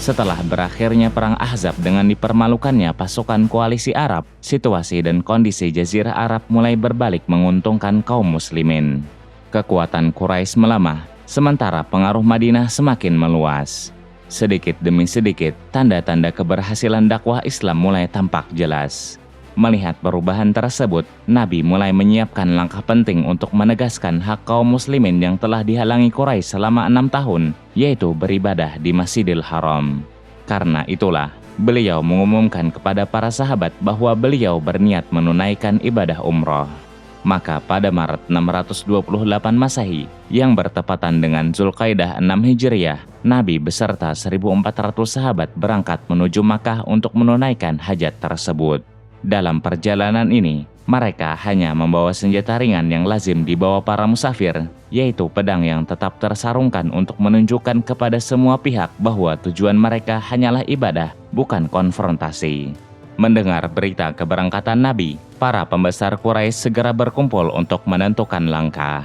Setelah berakhirnya Perang Ahzab dengan dipermalukannya pasukan koalisi Arab, situasi dan kondisi Jazirah Arab mulai berbalik menguntungkan kaum muslimin. Kekuatan Quraisy melemah, sementara pengaruh Madinah semakin meluas. Sedikit demi sedikit, tanda-tanda keberhasilan dakwah Islam mulai tampak jelas. Melihat perubahan tersebut, Nabi mulai menyiapkan langkah penting untuk menegaskan hak kaum muslimin yang telah dihalangi Quraisy selama 6 tahun, yaitu beribadah di Masjidil Haram. Karena itulah, beliau mengumumkan kepada para sahabat bahwa beliau berniat menunaikan ibadah umroh. Maka pada Maret 628 Masehi, yang bertepatan dengan Zulkaidah 6 Hijriah, Nabi beserta 1.400 sahabat berangkat menuju Makkah untuk menunaikan hajat tersebut. Dalam perjalanan ini, mereka hanya membawa senjata ringan yang lazim dibawa para musafir, yaitu pedang yang tetap tersarungkan untuk menunjukkan kepada semua pihak bahwa tujuan mereka hanyalah ibadah, bukan konfrontasi. Mendengar berita keberangkatan Nabi, para pembesar Quraisy segera berkumpul untuk menentukan langkah.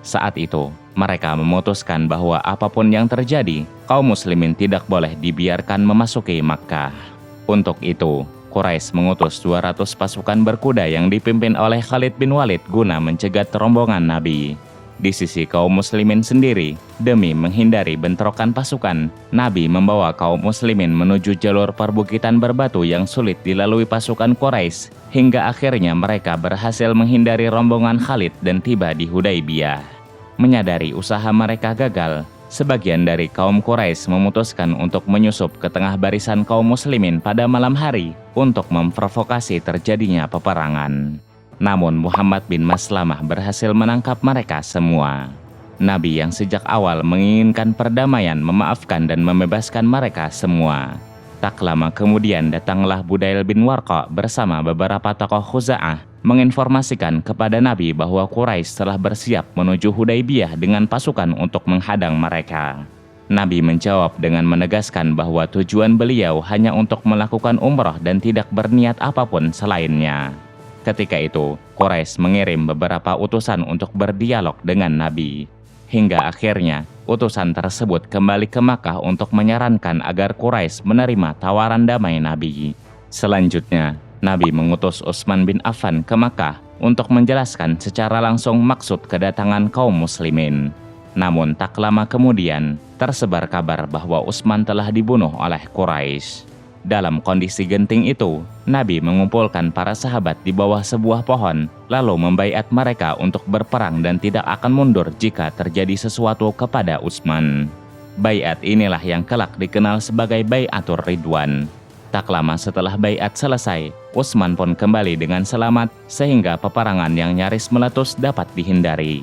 Saat itu, mereka memutuskan bahwa apapun yang terjadi, kaum muslimin tidak boleh dibiarkan memasuki Makkah. Untuk itu, Quraisy mengutus 200 pasukan berkuda yang dipimpin oleh Khalid bin Walid guna mencegat rombongan Nabi. Di sisi kaum muslimin sendiri, demi menghindari bentrokan pasukan, Nabi membawa kaum muslimin menuju jalur perbukitan berbatu yang sulit dilalui pasukan Quraisy, hingga akhirnya mereka berhasil menghindari rombongan Khalid dan tiba di Hudaybiyah. Menyadari usaha mereka gagal, sebagian dari kaum Quraisy memutuskan untuk menyusup ke tengah barisan kaum muslimin pada malam hari untuk memprovokasi terjadinya peperangan. Namun Muhammad bin Maslamah berhasil menangkap mereka semua. Nabi yang sejak awal menginginkan perdamaian memaafkan dan membebaskan mereka semua. Tak lama kemudian datanglah Budail bin Warqa bersama beberapa tokoh Khuza'ah menginformasikan kepada Nabi bahwa Quraisy telah bersiap menuju Hudaybiyah dengan pasukan untuk menghadang mereka. Nabi menjawab dengan menegaskan bahwa tujuan beliau hanya untuk melakukan umroh dan tidak berniat apapun selainnya. Ketika itu, Quraisy mengirim beberapa utusan untuk berdialog dengan Nabi. Hingga akhirnya, utusan tersebut kembali ke Makkah untuk menyarankan agar Quraisy menerima tawaran damai Nabi. Selanjutnya, Nabi mengutus Utsman bin Affan ke Makkah untuk menjelaskan secara langsung maksud kedatangan kaum muslimin. Namun tak lama kemudian, tersebar kabar bahwa Utsman telah dibunuh oleh Quraisy. Dalam kondisi genting itu, Nabi mengumpulkan para sahabat di bawah sebuah pohon, lalu membaiat mereka untuk berperang dan tidak akan mundur jika terjadi sesuatu kepada Utsman. Baiat inilah yang kelak dikenal sebagai Baiatur Ridwan. Tak lama setelah baiat selesai, Utsman pun kembali dengan selamat, sehingga peperangan yang nyaris meletus dapat dihindari.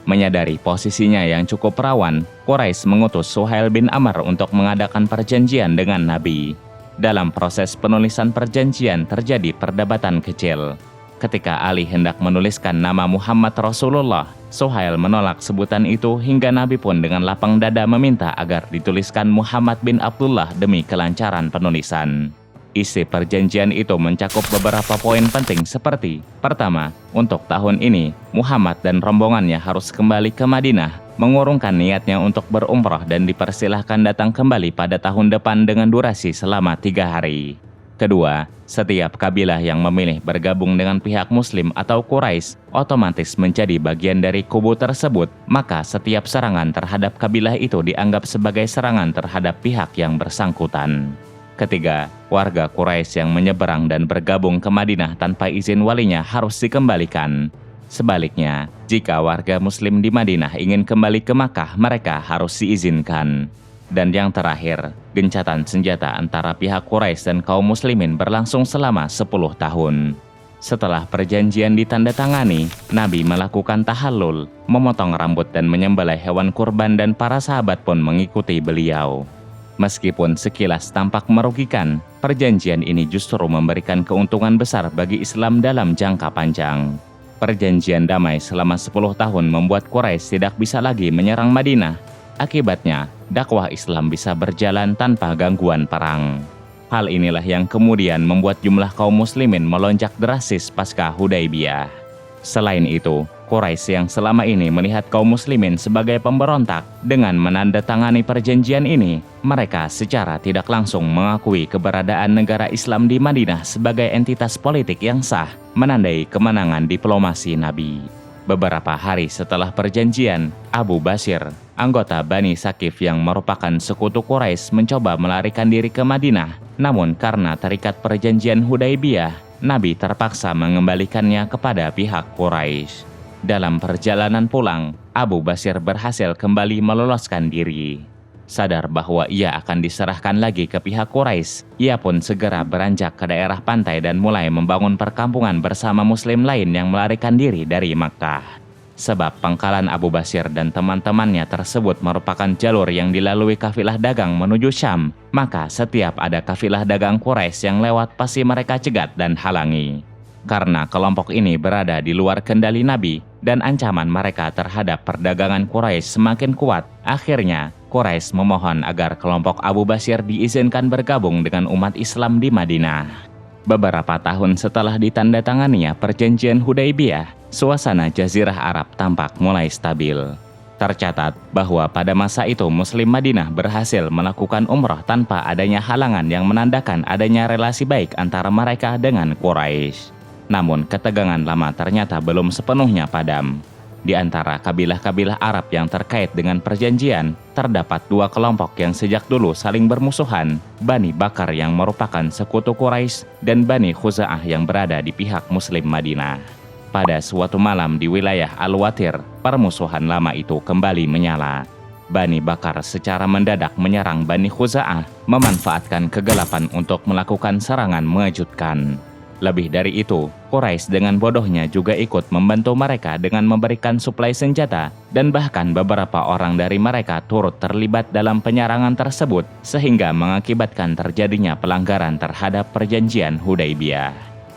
Menyadari posisinya yang cukup rawan, Quraisy mengutus Suhail bin Amr untuk mengadakan perjanjian dengan Nabi. Dalam proses penulisan perjanjian terjadi perdebatan kecil. Ketika Ali hendak menuliskan nama Muhammad Rasulullah, Suhail menolak sebutan itu hingga Nabi pun dengan lapang dada meminta agar dituliskan Muhammad bin Abdullah demi kelancaran penulisan. Isi perjanjian itu mencakup beberapa poin penting seperti: pertama, untuk tahun ini, Muhammad dan rombongannya harus kembali ke Madinah, mengurungkan niatnya untuk berumrah dan dipersilahkan datang kembali pada tahun depan dengan durasi selama 3 hari. Kedua, setiap kabilah yang memilih bergabung dengan pihak Muslim atau Quraisy otomatis menjadi bagian dari kubu tersebut, maka setiap serangan terhadap kabilah itu dianggap sebagai serangan terhadap pihak yang bersangkutan. Ketiga, warga Quraisy yang menyeberang dan bergabung ke Madinah tanpa izin walinya harus dikembalikan. Sebaliknya, jika warga Muslim di Madinah ingin kembali ke Makkah, mereka harus diizinkan. Dan yang terakhir, gencatan senjata antara pihak Quraisy dan kaum muslimin berlangsung selama 10 tahun. Setelah perjanjian ditandatangani, Nabi melakukan tahallul, memotong rambut dan menyembelih hewan kurban, dan para sahabat pun mengikuti beliau. Meskipun sekilas tampak merugikan, perjanjian ini justru memberikan keuntungan besar bagi Islam dalam jangka panjang. Perjanjian damai selama 10 tahun membuat Quraisy tidak bisa lagi menyerang Madinah. Akibatnya, dakwah Islam bisa berjalan tanpa gangguan perang. Hal inilah yang kemudian membuat jumlah kaum muslimin melonjak drastis pasca Hudaybiyah. Selain itu, Quraisy yang selama ini melihat kaum muslimin sebagai pemberontak, dengan menandatangani perjanjian ini, mereka secara tidak langsung mengakui keberadaan negara Islam di Madinah sebagai entitas politik yang sah, menandai kemenangan diplomasi Nabi. Beberapa hari setelah perjanjian, Abu Basir, anggota Bani Saqif yang merupakan sekutu Quraisy, mencoba melarikan diri ke Madinah. Namun karena terikat perjanjian Hudaibiyah, Nabi terpaksa mengembalikannya kepada pihak Quraisy. Dalam perjalanan pulang, Abu Basir berhasil kembali meloloskan diri. Sadar bahwa ia akan diserahkan lagi ke pihak Quraisy, ia pun segera beranjak ke daerah pantai dan mulai membangun perkampungan bersama muslim lain yang melarikan diri dari Makkah. Sebab pangkalan Abu Basir dan teman-temannya tersebut merupakan jalur yang dilalui kafilah dagang menuju Syam, maka setiap ada kafilah dagang Quraisy yang lewat pasti mereka cegat dan halangi. Karena kelompok ini berada di luar kendali Nabi dan ancaman mereka terhadap perdagangan Quraisy semakin kuat, akhirnya Quraisy memohon agar kelompok Abu Basir diizinkan bergabung dengan umat Islam di Madinah. Beberapa tahun setelah ditandatanganinya perjanjian Hudaibiyah, suasana Jazirah Arab tampak mulai stabil. Tercatat bahwa pada masa itu Muslim Madinah berhasil melakukan umrah tanpa adanya halangan yang menandakan adanya relasi baik antara mereka dengan Quraisy. Namun ketegangan lama ternyata belum sepenuhnya padam. Di antara kabilah-kabilah Arab yang terkait dengan perjanjian, terdapat dua kelompok yang sejak dulu saling bermusuhan, Bani Bakar yang merupakan sekutu Quraisy dan Bani Khuza'ah yang berada di pihak Muslim Madinah. Pada suatu malam di wilayah Al-Watir, permusuhan lama itu kembali menyala. Bani Bakar secara mendadak menyerang Bani Khuza'ah, memanfaatkan kegelapan untuk melakukan serangan mengejutkan. Lebih dari itu, Quraisy dengan bodohnya juga ikut membantu mereka dengan memberikan suplai senjata, dan bahkan beberapa orang dari mereka turut terlibat dalam penyerangan tersebut, sehingga mengakibatkan terjadinya pelanggaran terhadap perjanjian Hudaibiyah.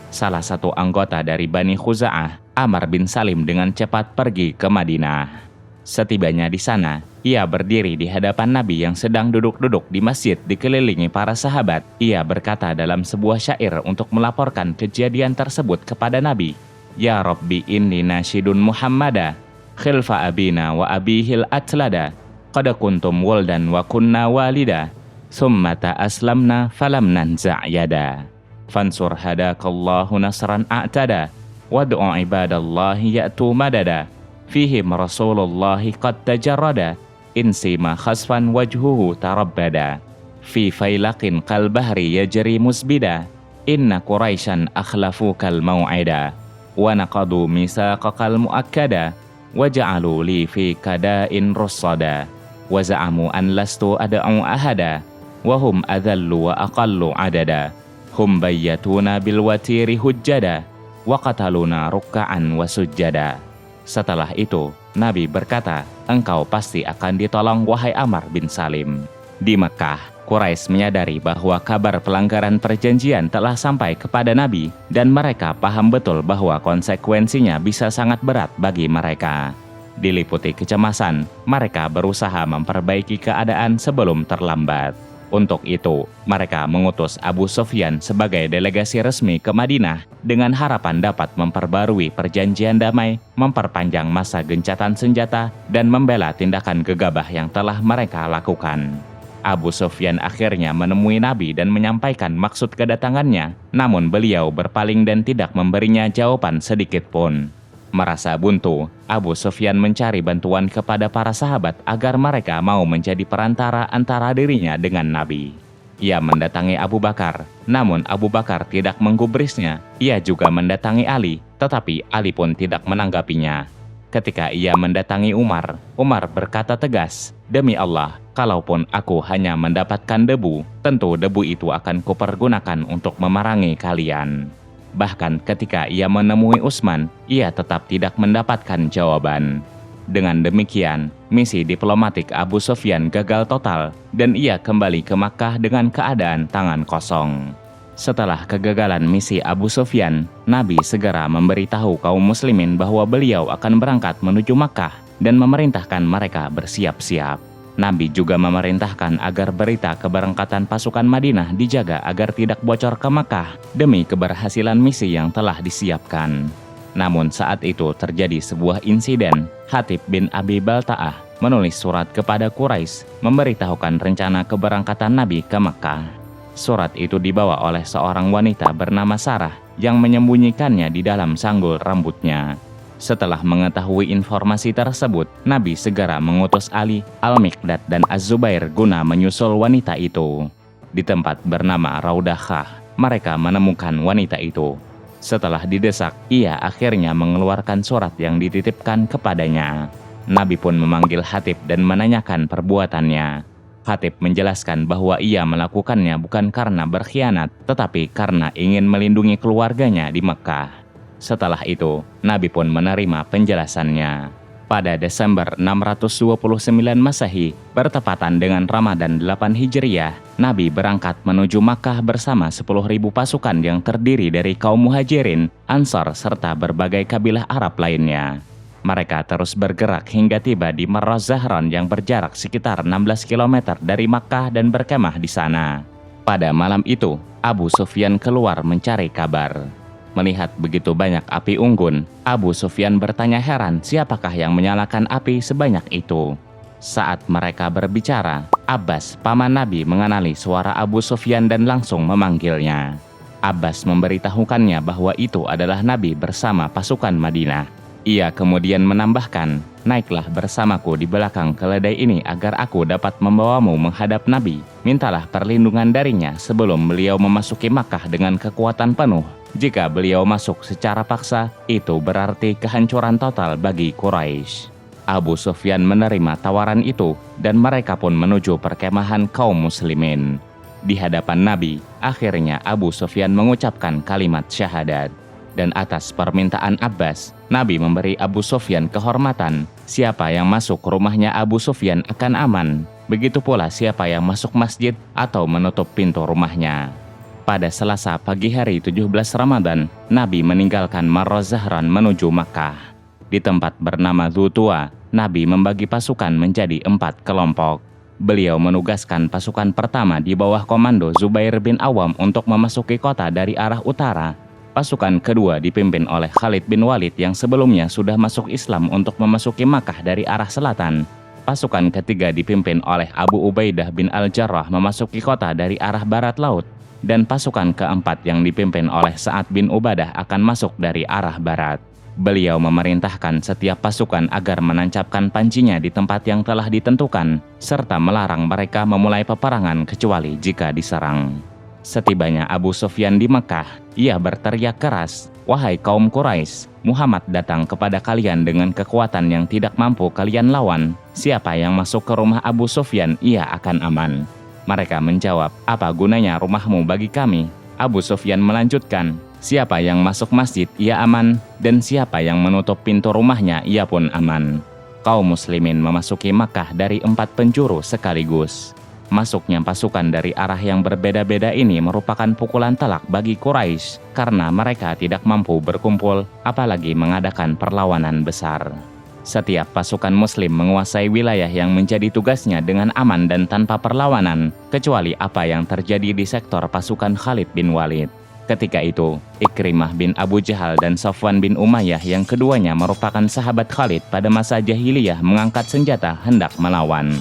Salah satu anggota dari Bani Khuza'ah, Amr bin Salim, dengan cepat pergi ke Madinah. Setibanya di sana, ia berdiri di hadapan Nabi yang sedang duduk-duduk di masjid dikelilingi para sahabat. Ia berkata dalam sebuah syair untuk melaporkan kejadian tersebut kepada Nabi. Ya Rabbi inni nasyidun Muhammada, khilfa abina wa abihil atlada, qad kuntum waldan wa kunna walida, summata aslamna falam nanza' yada. Fansur hadakallahu nasran a'tada, wad'u ibadallahi ya'tu madada. Fihim Rasulullahi qad tajarrada, insima khasfan wajhuhu tarabbada. Fi failaqin kal bahri yajri musbida, inna Quraisyan akhlafu kal mau'ida. Wa naqadu misaqaqal muakkada, wa ja'alu li fi kada'in russada. Wa za'amu an lastu ad'u ahada, wa hum adhallu wa aqallu adada. Hum bayyatuna bil watiri hujjada, wa qataluna rukka'an wa sujjada. Setelah itu, Nabi berkata, engkau pasti akan ditolong wahai Amr bin Salim. Di Mekah, Quraisy menyadari bahwa kabar pelanggaran perjanjian telah sampai kepada Nabi, dan mereka paham betul bahwa konsekuensinya bisa sangat berat bagi mereka. Diliputi kecemasan, mereka berusaha memperbaiki keadaan sebelum terlambat. Untuk itu, mereka mengutus Abu Sufyan sebagai delegasi resmi ke Madinah dengan harapan dapat memperbarui perjanjian damai, memperpanjang masa gencatan senjata, dan membela tindakan gegabah yang telah mereka lakukan. Abu Sufyan akhirnya menemui Nabi dan menyampaikan maksud kedatangannya, namun beliau berpaling dan tidak memberinya jawaban sedikit pun. Merasa buntu, Abu Sufyan mencari bantuan kepada para sahabat agar mereka mau menjadi perantara antara dirinya dengan Nabi. Ia mendatangi Abu Bakar, namun Abu Bakar tidak menggubrisnya. Ia juga mendatangi Ali, tetapi Ali pun tidak menanggapinya. Ketika ia mendatangi Umar, Umar berkata tegas, "Demi Allah, kalaupun aku hanya mendapatkan debu, tentu debu itu akan kupergunakan untuk memerangi kalian." Bahkan ketika ia menemui Utsman, ia tetap tidak mendapatkan jawaban. Dengan demikian, misi diplomatik Abu Sufyan gagal total, dan ia kembali ke Makkah dengan keadaan tangan kosong. Setelah kegagalan misi Abu Sufyan, Nabi segera memberitahu kaum muslimin bahwa beliau akan berangkat menuju Makkah dan memerintahkan mereka bersiap-siap. Nabi juga memerintahkan agar berita keberangkatan pasukan Madinah dijaga agar tidak bocor ke Makkah demi keberhasilan misi yang telah disiapkan. Namun saat itu terjadi sebuah insiden. Hatib bin Abi Balta'ah menulis surat kepada Quraisy memberitahukan rencana keberangkatan Nabi ke Makkah. Surat itu dibawa oleh seorang wanita bernama Sarah yang menyembunyikannya di dalam sanggul rambutnya. Setelah mengetahui informasi tersebut, Nabi segera mengutus Ali, Al-Miqdad, dan Az-Zubair guna menyusul wanita itu. Di tempat bernama Raudahah, mereka menemukan wanita itu. Setelah didesak, ia akhirnya mengeluarkan surat yang dititipkan kepadanya. Nabi pun memanggil Hatib dan menanyakan perbuatannya. Hatib menjelaskan bahwa ia melakukannya bukan karena berkhianat, tetapi karena ingin melindungi keluarganya di Mekah. Setelah itu, Nabi pun menerima penjelasannya. Pada Desember 629 Masehi, bertepatan dengan Ramadan 8 Hijriah, Nabi berangkat menuju Makkah bersama 10.000 pasukan yang terdiri dari kaum Muhajirin, Ansar, serta berbagai kabilah Arab lainnya. Mereka terus bergerak hingga tiba di Marra Zahran yang berjarak sekitar 16 km dari Makkah dan berkemah di sana. Pada malam itu, Abu Sufyan keluar mencari kabar. Melihat begitu banyak api unggun, Abu Sufyan bertanya heran siapakah yang menyalakan api sebanyak itu. Saat mereka berbicara, Abbas, paman Nabi, mengenali suara Abu Sufyan dan langsung memanggilnya. Abbas memberitahukannya bahwa itu adalah Nabi bersama pasukan Madinah. Ia kemudian menambahkan, "Naiklah bersamaku di belakang keledai ini agar aku dapat membawamu menghadap Nabi. Mintalah perlindungan darinya sebelum beliau memasuki Makkah dengan kekuatan penuh. Jika beliau masuk secara paksa, itu berarti kehancuran total bagi Quraisy." Abu Sufyan menerima tawaran itu dan mereka pun menuju perkemahan kaum muslimin. Di hadapan Nabi, akhirnya Abu Sufyan mengucapkan kalimat syahadat. Dan atas permintaan Abbas, Nabi memberi Abu Sufyan kehormatan. Siapa yang masuk rumahnya Abu Sufyan akan aman. Begitu pula siapa yang masuk masjid atau menutup pintu rumahnya. Pada Selasa pagi hari 17 Ramadan, Nabi meninggalkan Marra Zahran menuju Makkah. Di tempat bernama Dzutua, Nabi membagi pasukan menjadi 4 kelompok. Beliau menugaskan pasukan pertama di bawah komando Zubair bin Awam untuk memasuki kota dari arah utara. Pasukan kedua dipimpin oleh Khalid bin Walid yang sebelumnya sudah masuk Islam untuk memasuki Makkah dari arah selatan. Pasukan ketiga dipimpin oleh Abu Ubaidah bin Al-Jarrah memasuki kota dari arah barat laut. Dan pasukan keempat yang dipimpin oleh Sa'ad bin Ubadah akan masuk dari arah barat. Beliau memerintahkan setiap pasukan agar menancapkan pancinya di tempat yang telah ditentukan, serta melarang mereka memulai peperangan kecuali jika diserang. Setibanya Abu Sufyan di Mekah, ia berteriak keras, "Wahai kaum Quraisy, Muhammad datang kepada kalian dengan kekuatan yang tidak mampu kalian lawan. Siapa yang masuk ke rumah Abu Sufyan, ia akan aman." Mereka menjawab, "Apa gunanya rumahmu bagi kami?" Abu Sufyan melanjutkan, "Siapa yang masuk masjid, ia aman, dan siapa yang menutup pintu rumahnya, ia pun aman." Kaum muslimin memasuki Makkah dari 4 penjuru sekaligus. Masuknya pasukan dari arah yang berbeda-beda ini merupakan pukulan telak bagi Quraisy karena mereka tidak mampu berkumpul, apalagi mengadakan perlawanan besar. Setiap pasukan muslim menguasai wilayah yang menjadi tugasnya dengan aman dan tanpa perlawanan, kecuali apa yang terjadi di sektor pasukan Khalid bin Walid. Ketika itu, Ikrimah bin Abu Jahal dan Safwan bin Umayyah yang keduanya merupakan sahabat Khalid pada masa jahiliyah mengangkat senjata hendak melawan.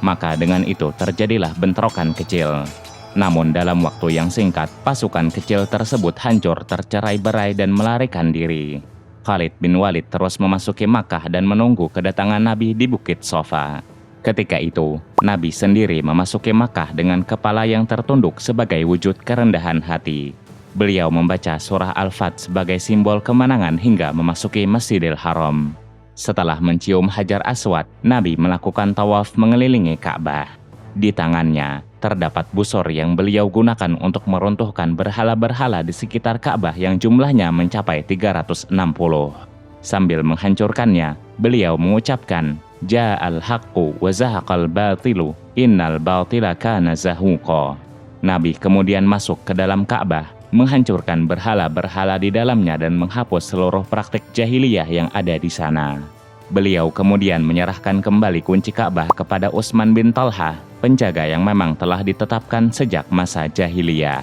Maka dengan itu terjadilah bentrokan kecil. Namun dalam waktu yang singkat, pasukan kecil tersebut hancur tercerai-berai dan melarikan diri. Khalid bin Walid terus memasuki Makkah dan menunggu kedatangan Nabi di Bukit Sofa. Ketika itu, Nabi sendiri memasuki Makkah dengan kepala yang tertunduk sebagai wujud kerendahan hati. Beliau membaca surah Al-Fat sebagai simbol kemenangan hingga memasuki Masjidil Haram. Setelah mencium Hajar Aswad, Nabi melakukan tawaf mengelilingi Ka'bah. Di tangannya terdapat busur yang beliau gunakan untuk meruntuhkan berhala-berhala di sekitar Ka'bah yang jumlahnya mencapai 360. Sambil menghancurkannya, beliau mengucapkan, "Ja'al haqqu wa zahaqal batilu, innal batila kana zahuqa." Nabi kemudian masuk ke dalam Ka'bah, menghancurkan berhala-berhala di dalamnya dan menghapus seluruh praktik jahiliyah yang ada di sana. Beliau kemudian menyerahkan kembali kunci Ka'bah kepada Utsman bin Talha, penjaga yang memang telah ditetapkan sejak masa jahiliyah.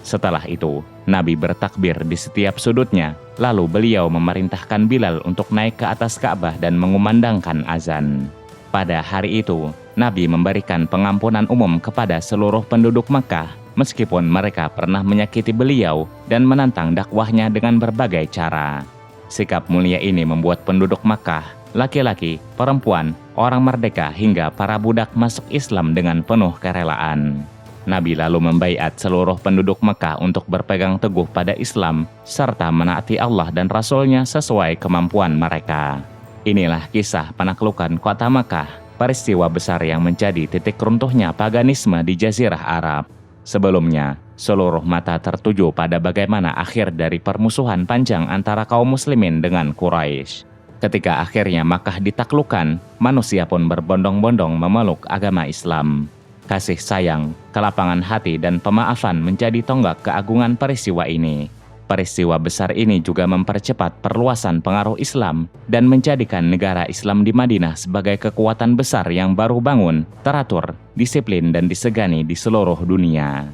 Setelah itu, Nabi bertakbir di setiap sudutnya, lalu beliau memerintahkan Bilal untuk naik ke atas Ka'bah dan mengumandangkan azan. Pada hari itu, Nabi memberikan pengampunan umum kepada seluruh penduduk Makkah, meskipun mereka pernah menyakiti beliau dan menantang dakwahnya dengan berbagai cara. Sikap mulia ini membuat penduduk Makkah, laki-laki, perempuan, orang merdeka hingga para budak masuk Islam dengan penuh kerelaan. Nabi lalu membaiat seluruh penduduk Mekah untuk berpegang teguh pada Islam serta menaati Allah dan Rasul-Nya sesuai kemampuan mereka. Inilah kisah penaklukan kota Mekah, peristiwa besar yang menjadi titik runtuhnya paganisme di Jazirah Arab. Sebelumnya, seluruh mata tertuju pada bagaimana akhir dari permusuhan panjang antara kaum muslimin dengan Quraisy. Ketika akhirnya Makkah ditaklukkan, manusia pun berbondong-bondong memeluk agama Islam. Kasih sayang, kelapangan hati, dan pemaafan menjadi tonggak keagungan peristiwa ini. Peristiwa besar ini juga mempercepat perluasan pengaruh Islam dan menjadikan negara Islam di Madinah sebagai kekuatan besar yang baru bangun, teratur, disiplin, dan disegani di seluruh dunia.